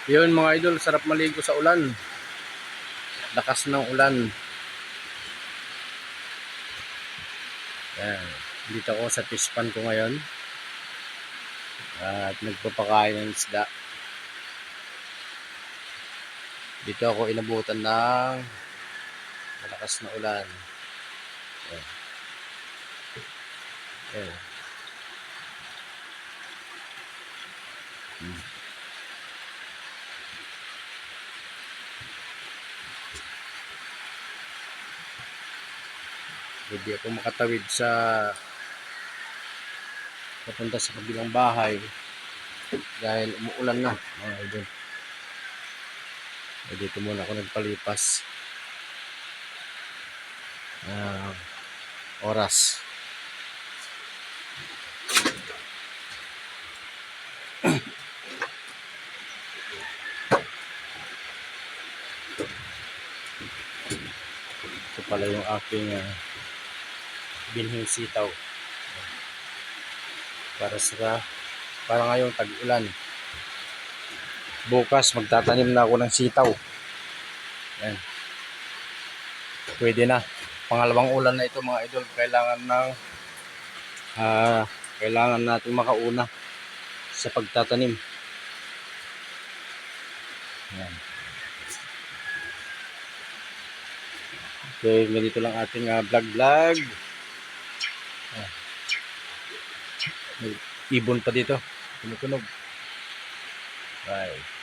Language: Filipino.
Yun mga idol, sarap maligo sa ulan. Lakas ng ulan. Yan. Dito ako sa fish pan ko ngayon. At nagpapakain ng isda. Dito ako inabutan ng malakas na ulan. Yan. Yan. Hindi ako makatawid sa papunta sa kabilang bahay dahil umuulan na mga idol. Dito muna ako nagpalipas oras. Ito pala yung aking binhing sitaw para ngayong tag-ulan. Bukas magtatanim na ako ng sitaw. Yan. Pwede na. Pangalawang ulan na ito mga idol. Kailangan natin makauna sa pagtatanim. Yan. Okay, ganito lang ating vlog. May ibon pa dito. Tumutunog. Bye.